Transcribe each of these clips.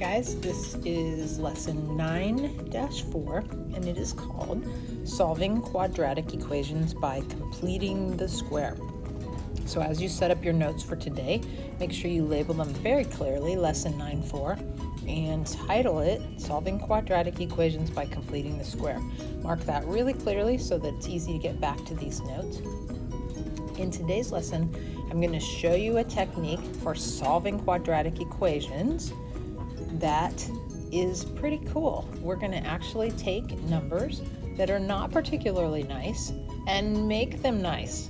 guys, this is lesson 9-4 and it is called Solving Quadratic Equations by Completing the Square. So as you set up your notes for today, make sure you label them very clearly, lesson 9-4, and title it Solving Quadratic Equations by Completing the Square. Mark that really clearly so that it's easy to get back to these notes. In today's lesson, I'm going to show you a technique for solving quadratic equations that is pretty cool. We're going to actually take numbers that are not particularly nice and make them nice.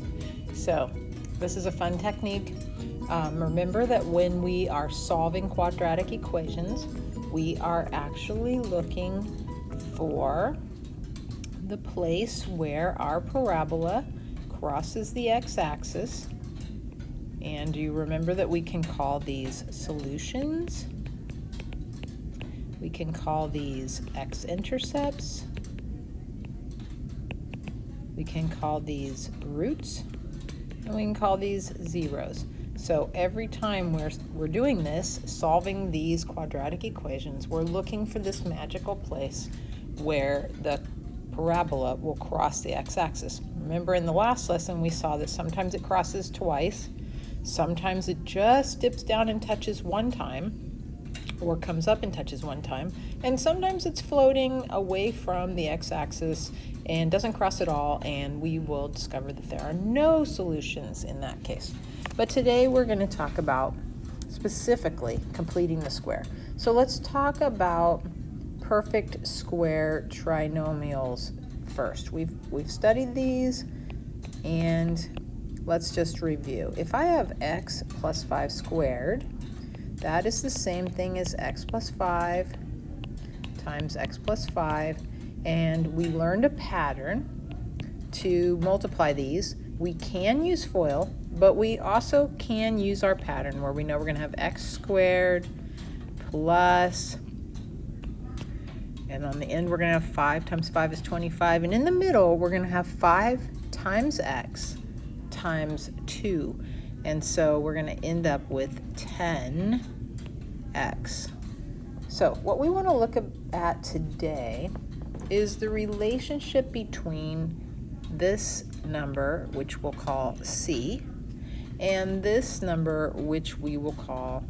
So this is a fun technique. Remember that when we are solving quadratic equations, we are actually looking for the place where our parabola crosses the x-axis. And you remember that we can call these solutions. We can call these x-intercepts. We can call these roots. And we can call these zeros. So every time we're doing this, solving these quadratic equations, we're looking for this magical place where the parabola will cross the x-axis. Remember in the last lesson we saw that sometimes it crosses twice. Sometimes it just dips down and touches one time, or comes up and touches one time, and sometimes it's floating away from the x-axis and doesn't cross at all, and we will discover that there are no solutions in that case. But today we're going to talk about specifically completing the square. So let's talk about perfect square trinomials first. We've studied these, and let's just review. If I have x plus 5 squared, that is the same thing as x plus 5 times x plus 5, and we learned a pattern to multiply these. We can use FOIL, but we also can use our pattern where we know we're going to have x squared plus, and on the end we're going to have 5 times 5 is 25, and in the middle we're going to have 5 times x times 2, and so we're going to end up with 10x. So what we want to look at today is the relationship between this number, which we'll call C, and this number, which we will call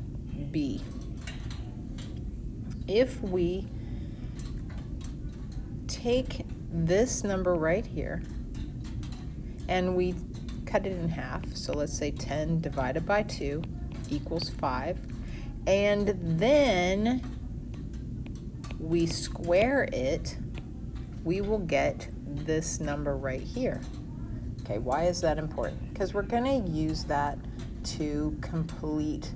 B. If we take this number right here and we cut it in half, so let's say 10 divided by 2 equals 5, and then we square it, we will get this number right here. Okay, why is that important? Because we're going to use that to complete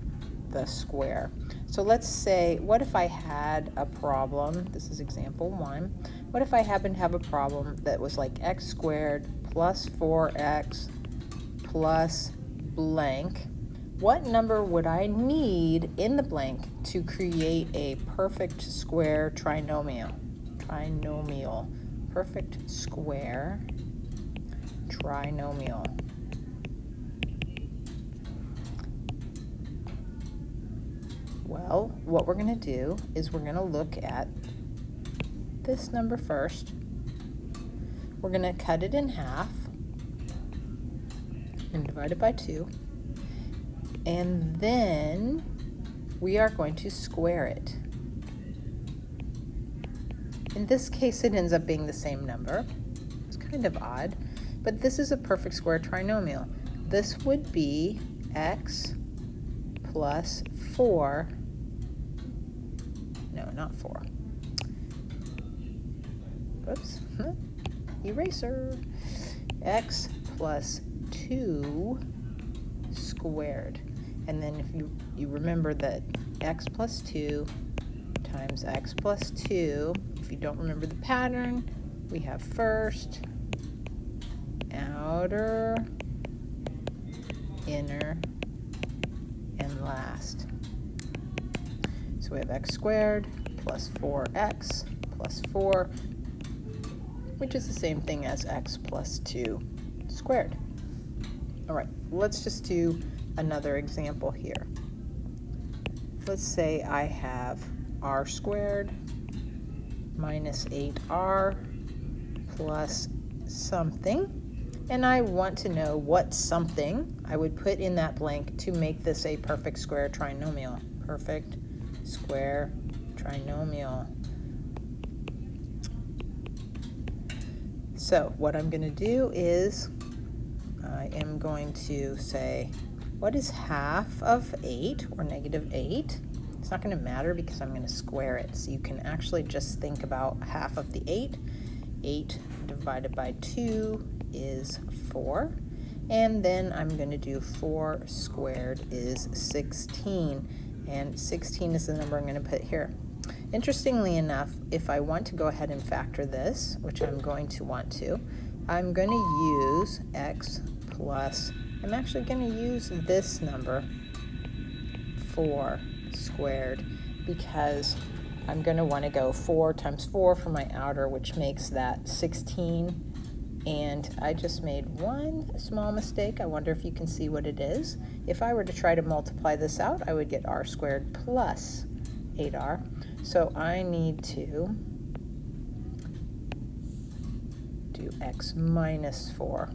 the square. So let's say, what if I had a problem, this is example 1, what if I happened to have a problem that was like x squared plus 4x plus blank? What number would I need in the blank to create a perfect square trinomial? Perfect square trinomial. Well, what we're going to do is we're going to look at this number first. We're going to cut it in half and divide it by 2. And then we are going to square it. In this case, it ends up being the same number. It's kind of odd, but this is a perfect square trinomial. This would be x plus 4, no, not 4. Whoops, eraser. X plus 2 squared. And then if you remember that x plus 2 times x plus 2, if you don't remember the pattern, we have first, outer, inner, and last. So we have x squared plus 4x plus 4, which is the same thing as x plus 2 squared. All right, let's just do another example here. Let's say I have r squared minus 8r plus something. And I want to know what something I would put in that blank to make this a perfect square trinomial. Perfect square trinomial. So what I'm going to do is I am going to say, what is half of 8 or negative 8? It's not going to matter because I'm going to square it. So you can actually just think about half of the 8. 8 divided by 2 is 4. And then I'm going to do 4 squared is 16. And 16 is the number I'm going to put here. Interestingly enough, if I want to go ahead and factor this, which I'm going to want to, I'm going to use x plus, I'm actually going to use this number, 4 squared, because I'm going to want to go 4 times 4 for my outer, which makes that 16. And I just made one small mistake. I wonder if you can see what it is. If I were to try to multiply this out, I would get r squared plus 8r. So I need to do x minus 4.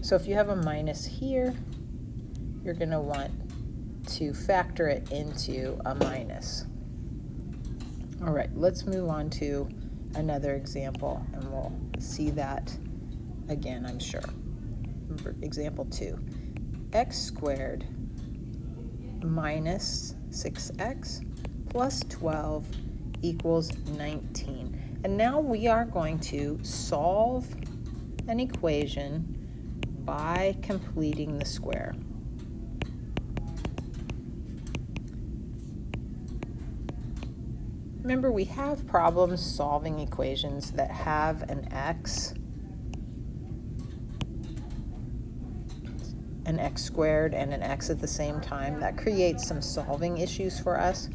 So if you have a minus here, you're going to want to factor it into a minus. All right, let's move on to another example, and we'll see that again, I'm sure. Example 2, x squared minus 6x plus 12 equals 19. And now we are going to solve an equation by completing the square. Remember, we have problems solving equations that have an x squared and an x at the same time. That creates some solving issues for us.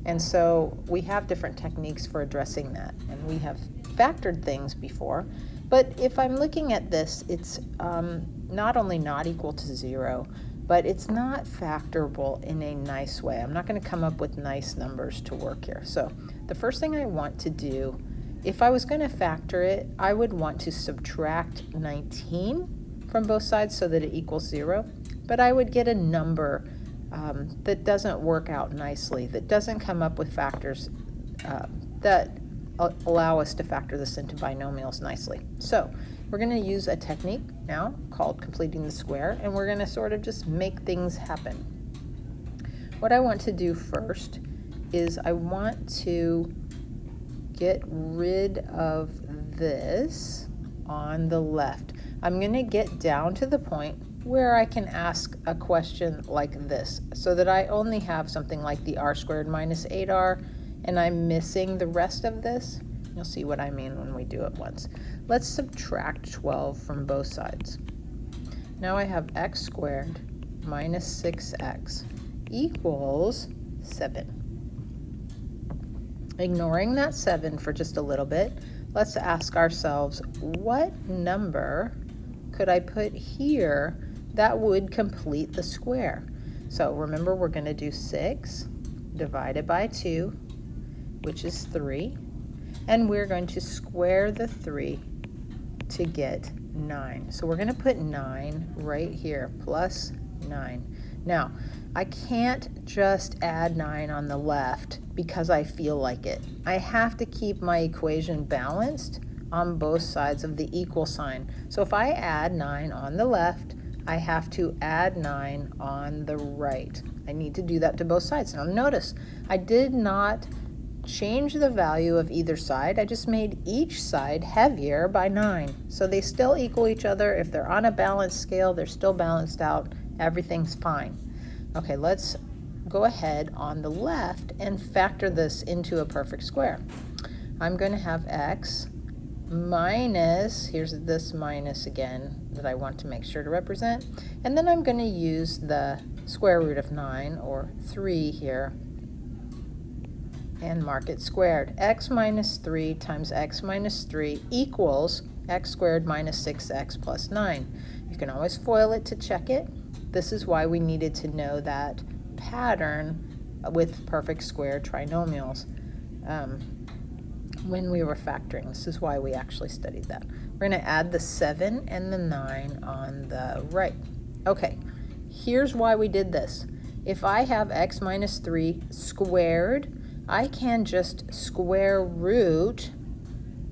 And so we have different techniques for addressing that. And we have factored things before. But if I'm looking at this, it's not only not equal to 0, but it's not factorable in a nice way. I'm not going to come up with nice numbers to work here. So the first thing I want to do, if I was going to factor it, I would want to subtract 19 from both sides so that it equals 0. But I would get a number that doesn't work out nicely, that doesn't come up with factors that allow us to factor this into binomials nicely. So we're going to use a technique now called completing the square, and we're going to sort of just make things happen. What I want to do first is I want to get rid of this on the left. I'm going to get down to the point where I can ask a question like this, so that I only have something like the r squared minus 8r, and I'm missing the rest of this. You'll see what I mean when we do it once. Let's subtract 12 from both sides. Now I have x squared minus 6x equals 7. Ignoring that 7 for just a little bit, let's ask ourselves, what number could I put here that would complete the square? So remember, we're going to do 6 divided by 2, which is 3. And we're going to square the 3 to get 9. So we're going to put 9 right here, plus 9. Now, I can't just add 9 on the left because I feel like it. I have to keep my equation balanced on both sides of the equal sign. So if I add 9 on the left, I have to add 9 on the right. I need to do that to both sides. Now notice, I did not change the value of either side. I just made each side heavier by 9. So they still equal each other. If they're on a balanced scale, they're still balanced out. Everything's fine. Okay, let's go ahead on the left and factor this into a perfect square. I'm going to have x minus, here's this minus again that I want to make sure to represent, and then I'm going to use the square root of 9, or 3 here, and mark it squared. X minus 3 times x minus 3 equals x squared minus 6x plus 9. You can always FOIL it to check it. This is why we needed to know that pattern with perfect square trinomials. when we were factoring. This is why we actually studied that. We're going to add the 7 and the 9 on the right. Okay, here's why we did this. If I have x minus 3 squared, I can just square root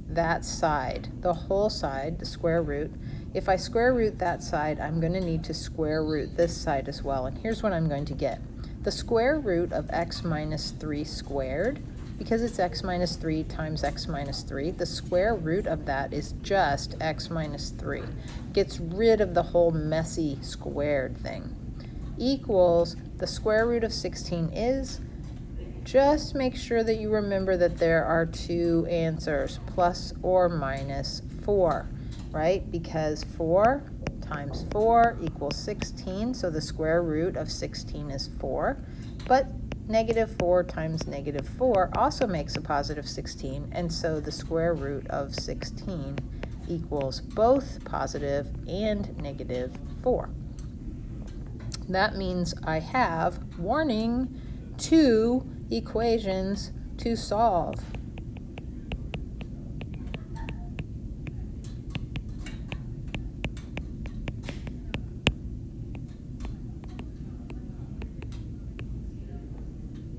that side, the whole side, the square root. If I square root that side, I'm going to need to square root this side as well. And here's what I'm going to get. The square root of x minus 3 squared, because it's x minus 3 times x minus 3, the square root of that is just x minus 3. Gets rid of the whole messy squared thing. Equals the square root of 16 is, just make sure that you remember that there are two answers, plus or minus 4, right? Because 4 times 4 equals 16, so the square root of 16 is 4. But negative 4 times negative 4 also makes a positive 16, and so the square root of 16 equals both positive and negative 4. That means I have, warning, 2 equations to solve.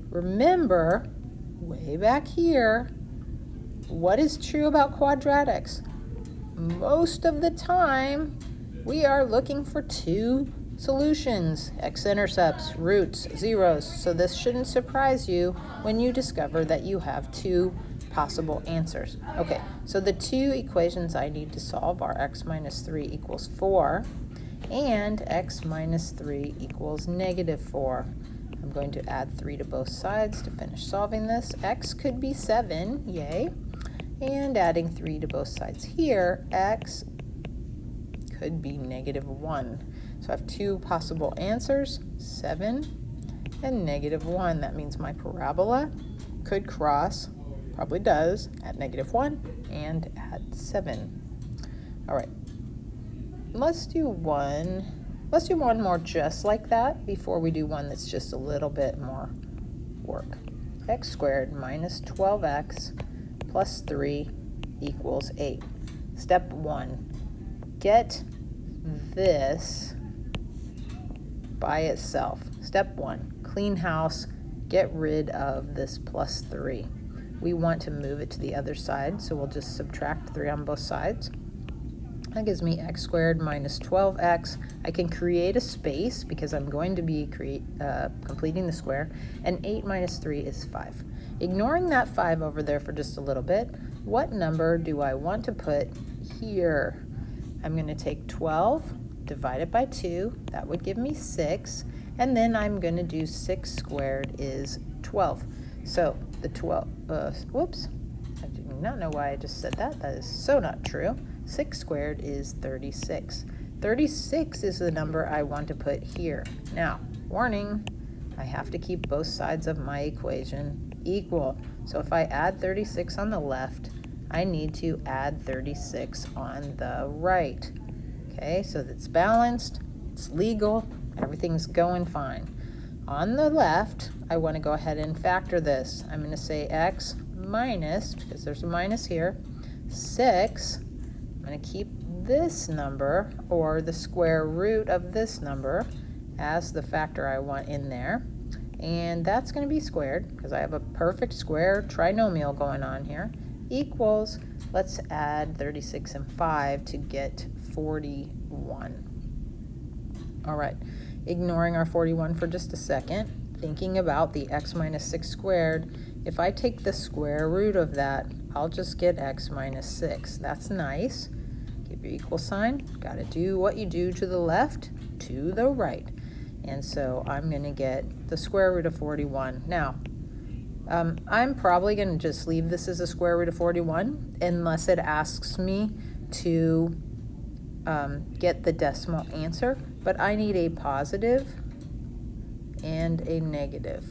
Remember, way back here, what is true about quadratics? Most of the time, we are looking for 2 solutions, x-intercepts, roots, zeros. So this shouldn't surprise you when you discover that you have 2 possible answers. Okay, so the 2 equations I need to solve are x minus 3 equals 4 and x minus 3 equals negative 4. I'm going to add 3 to both sides to finish solving this. X could be 7, yay. And adding 3 to both sides here, x could be negative 1. So I have 2 possible answers, 7 and negative 1. That means my parabola could cross, probably does, at negative 1 and at 7. All right, let's do one more just like that before we do one that's just a little bit more work. X squared minus 12x plus 3 equals 8. Step 1, get this by itself. Step 1, clean house, get rid of this plus 3. We want to move it to the other side, so we'll just subtract 3 on both sides. That gives me x squared minus 12x. I can create a space because I'm going to be completing the square, and 8 minus 3 is 5. Ignoring that 5 over there for just a little bit, what number do I want to put here? I'm going to take 12, divide it by 2, that would give me 6, and then I'm going to do 6 squared is 12. So the 12, whoops, I do not know why I just said that. That is so not true. 6 squared is 36. 36 is the number I want to put here. Now, warning, I have to keep both sides of my equation equal. So if I add 36 on the left, I need to add 36 on the right. Okay, so that's balanced, it's legal, everything's going fine. On the left, I want to go ahead and factor this. I'm going to say x minus, because there's a minus here, 6. I'm going to keep this number, or the square root of this number, as the factor I want in there. And that's going to be squared, because I have a perfect square trinomial going on here, equals, let's add 36 and 5 to get 41. All right, ignoring our 41 for just a second, thinking about the x minus 6 squared, if I take the square root of that, I'll just get x minus 6. That's nice. Keep your equal sign. Got to do what you do to the left, to the right. And so I'm going to get the square root of 41. Now, I'm probably going to just leave this as a square root of 41 unless it asks me to get the decimal answer. But I need a positive and a negative.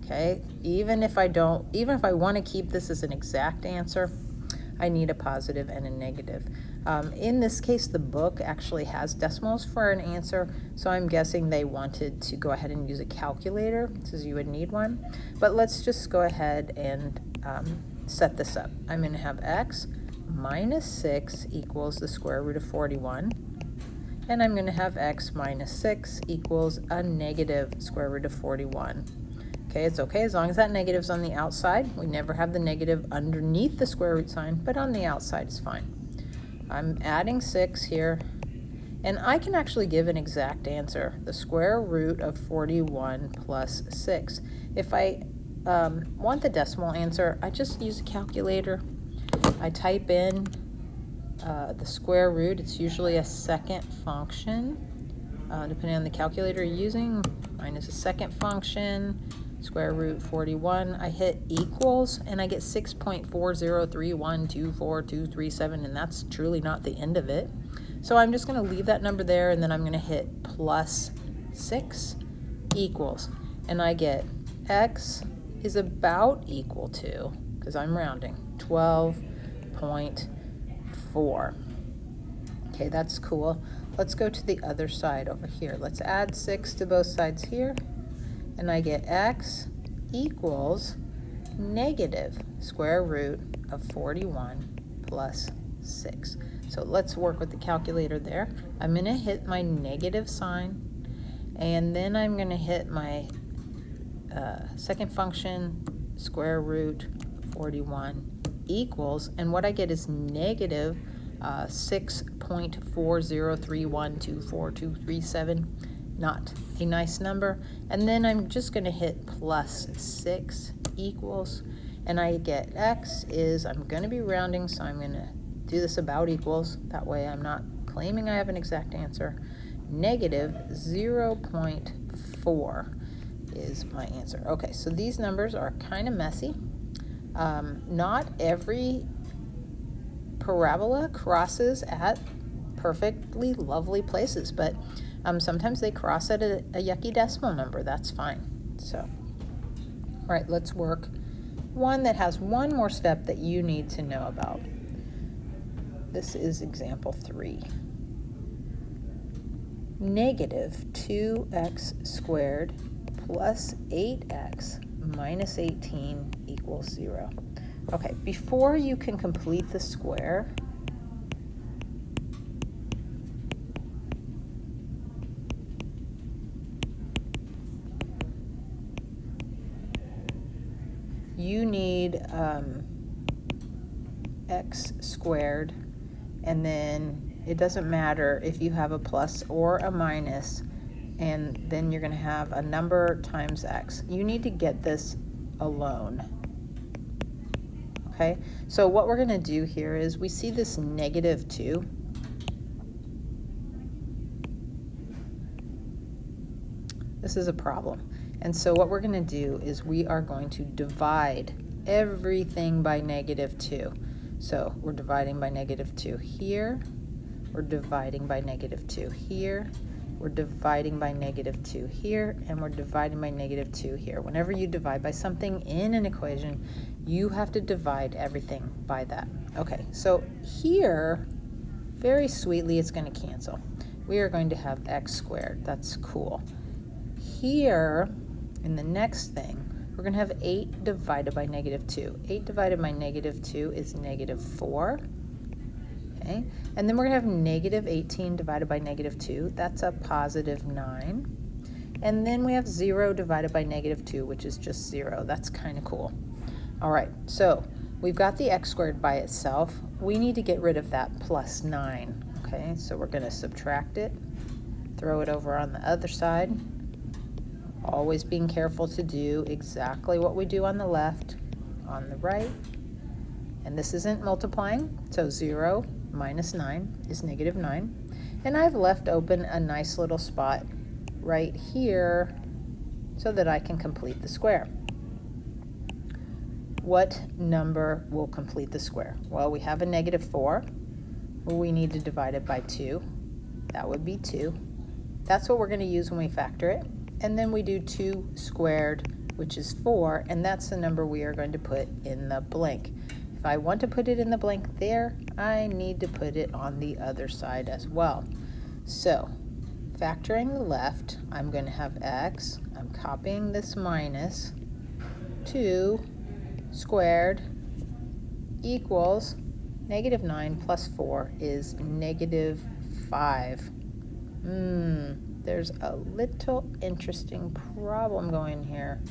Okay, even if I want to keep this as an exact answer, I need a positive and a negative. In this case, the book actually has decimals for an answer, so I'm guessing they wanted to go ahead and use a calculator, because you would need one. But let's just go ahead and set this up. I'm going to have x minus 6 equals the square root of 41. And I'm going to have x minus 6 equals a negative square root of 41. Okay, it's okay as long as that negative's on the outside. We never have the negative underneath the square root sign, but on the outside is fine. I'm adding 6 here, and I can actually give an exact answer, the square root of 41 plus 6. If I want the decimal answer, I just use a calculator. I type in the square root. It's usually a second function, depending on the calculator you're using. Mine is a second function, square root 41. I hit equals, and I get 6.403124237, and that's truly not the end of it. So I'm just going to leave that number there, and then I'm going to hit plus 6 equals, and I get x is about equal to, because I'm rounding, 12.4. Okay, that's cool. Let's go to the other side over here. Let's add 6 to both sides here, and I get x equals negative square root of 41 plus 6. So let's work with the calculator there. I'm going to hit my negative sign, and then I'm going to hit my second function, square root 41 equals, and what I get is negative 6.403124237. Not a nice number. And then I'm just going to hit plus 6 equals, and I get x is, I'm going to be rounding, so I'm going to do this about equals. That way I'm not claiming I have an exact answer. Negative 0.4 is my answer. Okay, so these numbers are kind of messy. Not every parabola crosses at perfectly lovely places, but sometimes they cross at a yucky decimal number. That's fine. So, all right, let's work one that has one more step that you need to know about. This is example 3. Negative 2x squared plus 8x minus 18 equals 0. Okay, before you can complete the square, you need x squared, and then it doesn't matter if you have a plus or a minus, and then you're going to have a number times x. You need to get this alone. Okay, so what we're going to do here is we see this negative 2. This is a problem. And so what we're going to do is we are going to divide everything by negative 2. So we're dividing by negative 2 here. We're dividing by negative 2 here. We're dividing by negative 2 here, and we're dividing by negative 2 here. Whenever you divide by something in an equation, you have to divide everything by that. Okay, so here, very sweetly, it's going to cancel. We are going to have x squared. That's cool. Here, in the next thing, we're going to have 8 divided by negative 2. 8 divided by negative 2 is negative 4. Okay, and then we're going to have negative 18 divided by negative 2. That's a positive 9. And then we have 0 divided by negative 2, which is just 0. That's kind of cool. All right, so we've got the x squared by itself. We need to get rid of that plus 9. Okay, so we're going to subtract it, throw it over on the other side. Always being careful to do exactly what we do on the left, on the right. And this isn't multiplying, so 0 minus 9 is negative 9. And I've left open a nice little spot right here so that I can complete the square. What number will complete the square? Well, we have a negative 4. We need to divide it by 2. That would be 2. That's what we're going to use when we factor it. And then we do 2 squared, which is 4, and that's the number we are going to put in the blank. If I want to put it in the blank there, I need to put it on the other side as well. So, factoring the left, I'm going to have x. I'm copying this minus 2 squared equals negative 9 plus 4 is negative 5. There's a little interesting problem going here.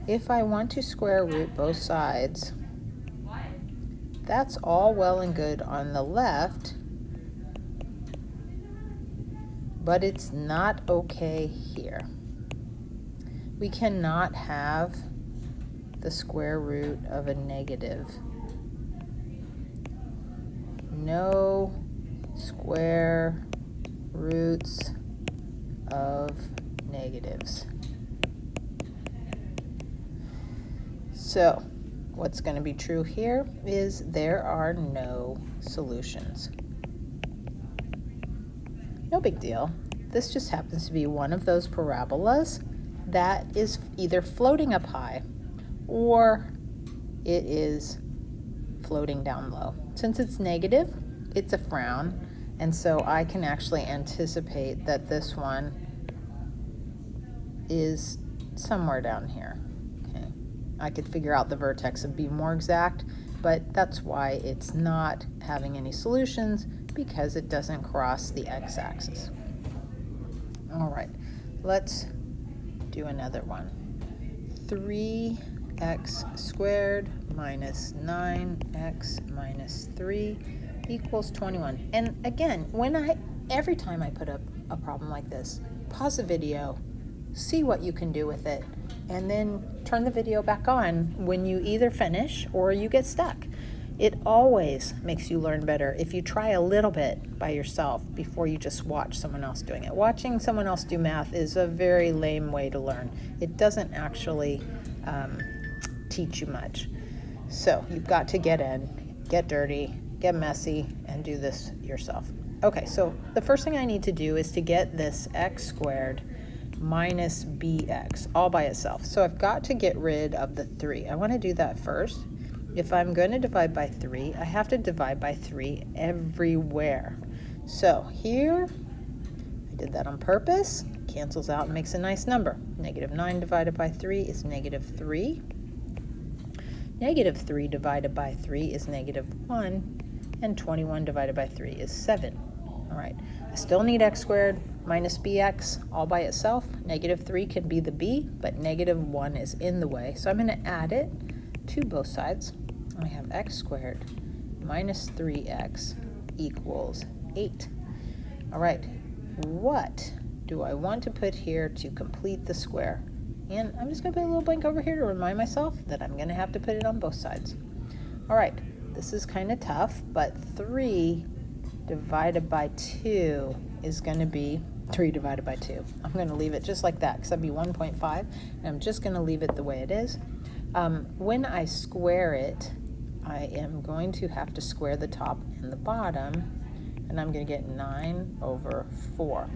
If I want to square root both sides, that's all well and good on the left, but it's not okay here. We cannot have the square root of a negative. No square roots of negatives. So what's going to be true here is there are no solutions. No big deal. This just happens to be one of those parabolas that is either floating up high or it is floating down low. Since it's negative, it's a frown, and so I can actually anticipate that this one is somewhere down here. Okay, I could figure out the vertex and be more exact, but that's why it's not having any solutions, because it doesn't cross the x-axis. All right, let's do another one. 3x squared minus 9x minus 3 equals 21. And again, every time I put up a problem like this, pause the video, see what you can do with it, and then turn the video back on when you either finish or you get stuck. It always makes you learn better if you try a little bit by yourself before you just watch someone else doing it. Watching someone else do math is a very lame way to learn. It doesn't actually teach you much. So you've got to get in, get dirty, get messy, and do this yourself. Okay, so the first thing I need to do is to get this x squared minus bx all by itself. So I've got to get rid of the 3. I want to do that first. If I'm going to divide by 3, I have to divide by 3 everywhere. So here, I did that on purpose, cancels out and makes a nice number. Negative 9 divided by 3 is negative 3. Negative 3 divided by 3 is negative 1. And 21 divided by 3 is 7. All right, I still need x squared minus bx all by itself. Negative 3 can be the b, but negative 1 is in the way. So I'm going to add it to both sides. I have x squared minus 3x equals 8. All right, what do I want to put here to complete the square? And I'm just going to put a little blank over here to remind myself that I'm going to have to put it on both sides. All right, this is kind of tough, but 3 divided by 2 is going to be 3 divided by 2. I'm going to leave it just like that because that'd be 1.5, and I'm just going to leave it the way it is. When I square it, I am going to have to square the top and the bottom, and I'm going to get 9 over 4.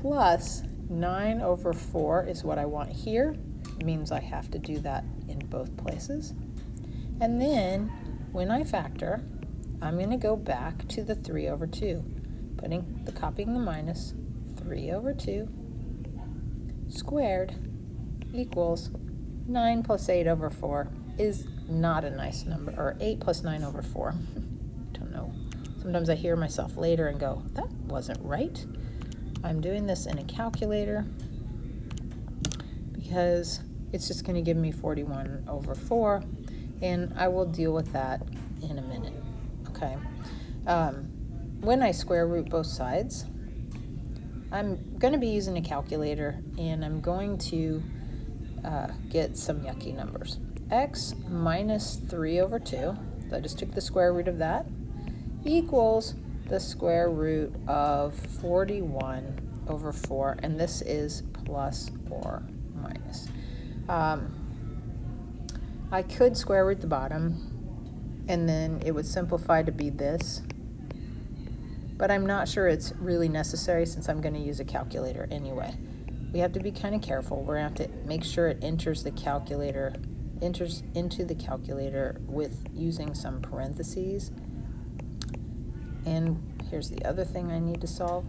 Plus 9 over 4 is what I want here. It means I have to do that in both places. And then when I factor, I'm going to go back to the 3 over 2, copying the minus. 3 over 2 squared equals 9 plus 8 over 4 is not a nice number, or 8 plus 9 over 4. Don't know. Sometimes I hear myself later and go, that wasn't right. I'm doing this in a calculator because it's just going to give me 41 over 4, and I will deal with that in a minute. Okay. When I square root both sides, I'm going to be using a calculator, and I'm going to get some yucky numbers. X minus 3 over 2, so I just took the square root of that, equals the square root of 41 over 4, and this is plus or minus. I could square root the bottom, and then it would simplify to be this, but I'm not sure it's really necessary since I'm going to use a calculator anyway. We have to be kind of careful. We're going to have to make sure it enters into the calculator with using some parentheses. And here's the other thing I need to solve.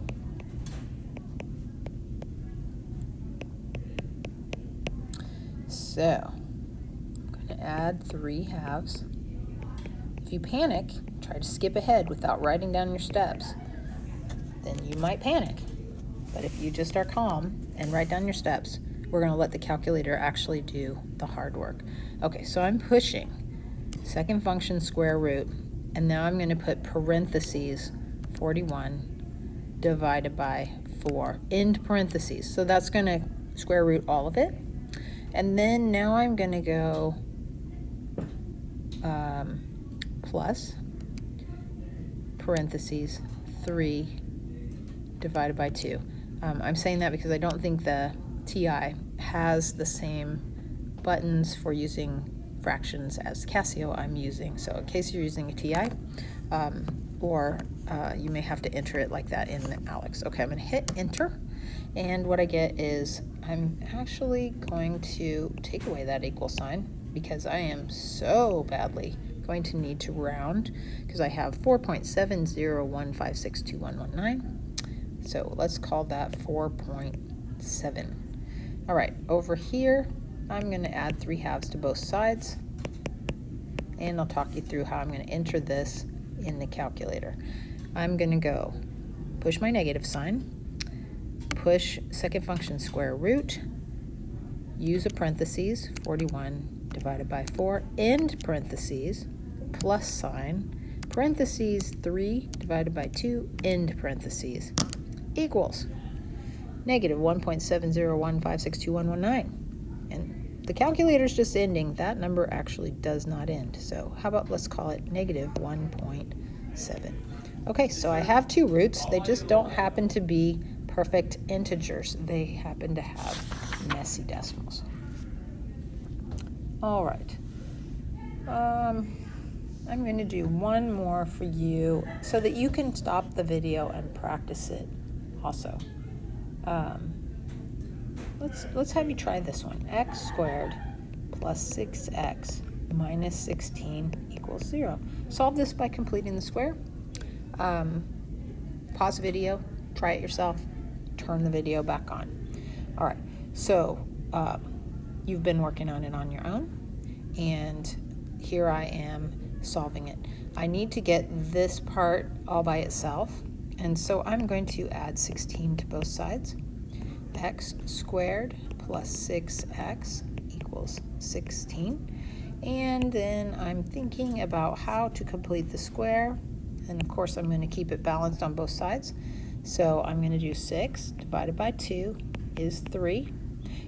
So I'm going to add 3 halves. If you panic, try to skip ahead without writing down your steps. Then you might panic. But if you just are calm and write down your steps, we're going to let the calculator actually do the hard work. Okay, so I'm pushing second function square root, and now I'm going to put parentheses 41 divided by 4 into parentheses. So that's going to square root all of it. And then now I'm going to go plus parentheses 3 divided by 2. I'm saying that because I don't think the TI has the same buttons for using fractions as Casio I'm using. So in case you're using a TI, or you may have to enter it like that in Alex. Okay, I'm going to hit enter, and what I get is I'm actually going to take away that equal sign because I am so badly going to need to round because I have 4.7015621119. So let's call that 4.7. All right, over here, I'm going to add 3 halves to both sides, and I'll talk you through how I'm going to enter this in the calculator. I'm going to go push my negative sign, push second function square root, use a parentheses, 41 divided by 4, end parentheses, plus sign, parentheses 3 divided by 2, end parentheses, equals negative 1.7015621119. And the calculator's just ending. That number actually does not end. So how about let's call it negative 1.7. Okay, so I have 2 roots. They just don't happen to be perfect integers. They happen to have messy decimals. All right. I'm going to do one more for you so that you can stop the video and practice it also. Let's have you try this one. X squared plus 6x minus 16 equals 0. Solve this by completing the square. Pause the video, try it yourself, turn the video back on. All right, so you've been working on it on your own, and here I am solving it. I need to get this part all by itself, and so I'm going to add 16 to both sides. X squared plus 6x equals 16. And then I'm thinking about how to complete the square. And of course, I'm going to keep it balanced on both sides. So I'm going to do 6 divided by 2 is 3.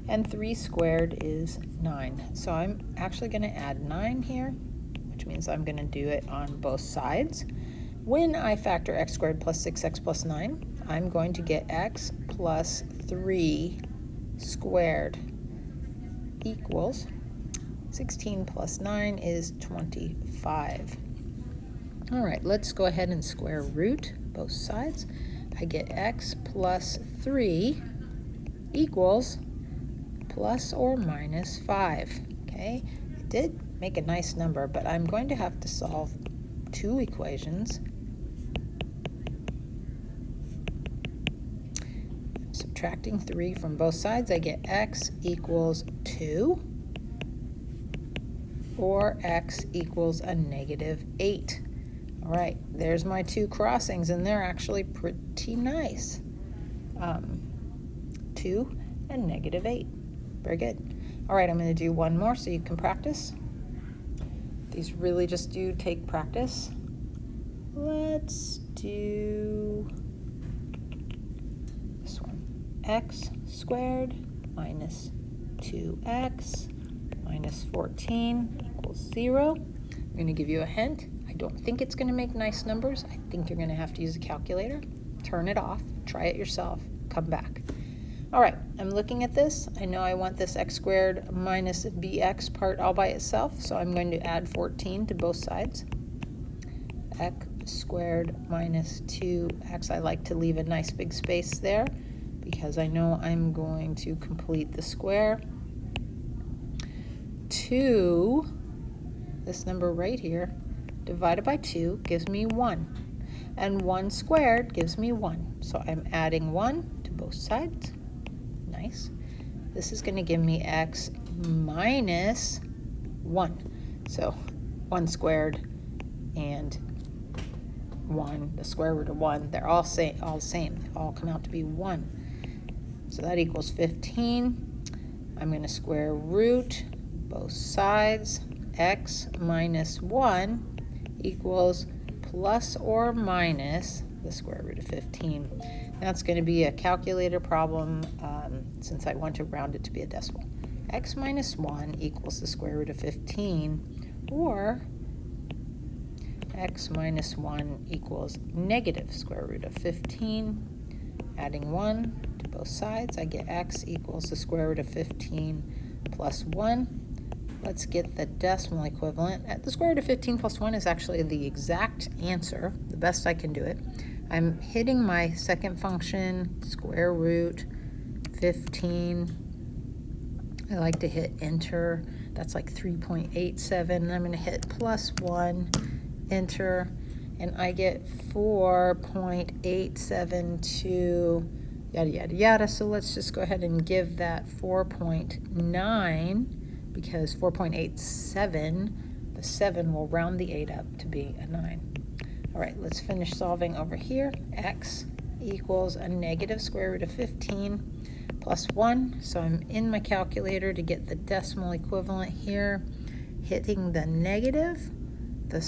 And 3 squared is 9. So I'm actually going to add 9 here, which means I'm going to do it on both sides. When I factor x squared plus 6x plus 9, I'm going to get x plus 3 squared equals 16 plus 9 is 25. All right, let's go ahead and square root both sides. I get x plus 3 equals plus or minus 5. Okay, it did make a nice number, but I'm going to have to solve 2 equations. Subtracting 3 from both sides, I get x equals 2, or x equals a negative 8. All right, there's my 2 crossings, and they're actually pretty nice. 2 and negative 8. Very good. All right, I'm going to do one more so you can practice. These really just do take practice. Let's do this one. X squared minus 2x minus 14 equals 0. I'm going to give you a hint. I don't think it's going to make nice numbers. I think you're going to have to use a calculator. Turn it off. Try it yourself. Come back. All right, I'm looking at this. I know I want this x squared minus bx part all by itself, so I'm going to add 14 to both sides. X squared minus 2x. I like to leave a nice big space there because I know I'm going to complete the square. 2, this number right here, divided by 2 gives me 1. And 1 squared gives me 1. So I'm adding 1 to both sides. Nice. This is going to give me x minus 1. So 1 squared and 1, the square root of 1, they're all the same. They all come out to be 1. So that equals 15. I'm going to square root both sides. X minus 1 equals plus or minus the square root of 15. That's going to be a calculator problem since I want to round it to be a decimal. X minus 1 equals the square root of 15, or x minus 1 equals negative square root of 15. Adding 1 to both sides, I get x equals the square root of 15 plus 1. Let's get the decimal equivalent. The square root of 15 plus 1 is actually the exact answer, the best I can do it. I'm hitting my second function, square root 15. I like to hit enter. That's like 3.87. And I'm going to hit plus 1, enter, and I get 4.872, yada, yada, yada. So let's just go ahead and give that 4.9, because 4.87, the 7 will round the 8 up to be a 9. All right, let's finish solving over here. X equals a negative square root of 15 plus 1. So I'm in my calculator to get the decimal equivalent here, hitting the negative, the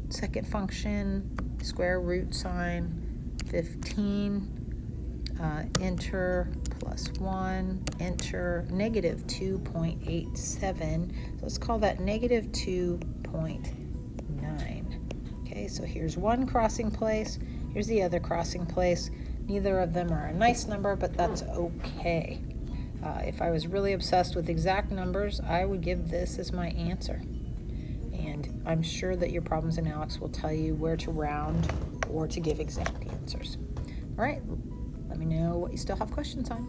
second function, square root sign, 15, enter, plus 1, enter, negative 2.87. So let's call that negative 2.9. Okay, so here's one crossing place, here's the other crossing place. Neither of them are a nice number, but that's okay. If I was really obsessed with exact numbers, I would give this as my answer. And I'm sure that your problems in ALEKS will tell you where to round or to give exact answers. All right, let me know what you still have questions on.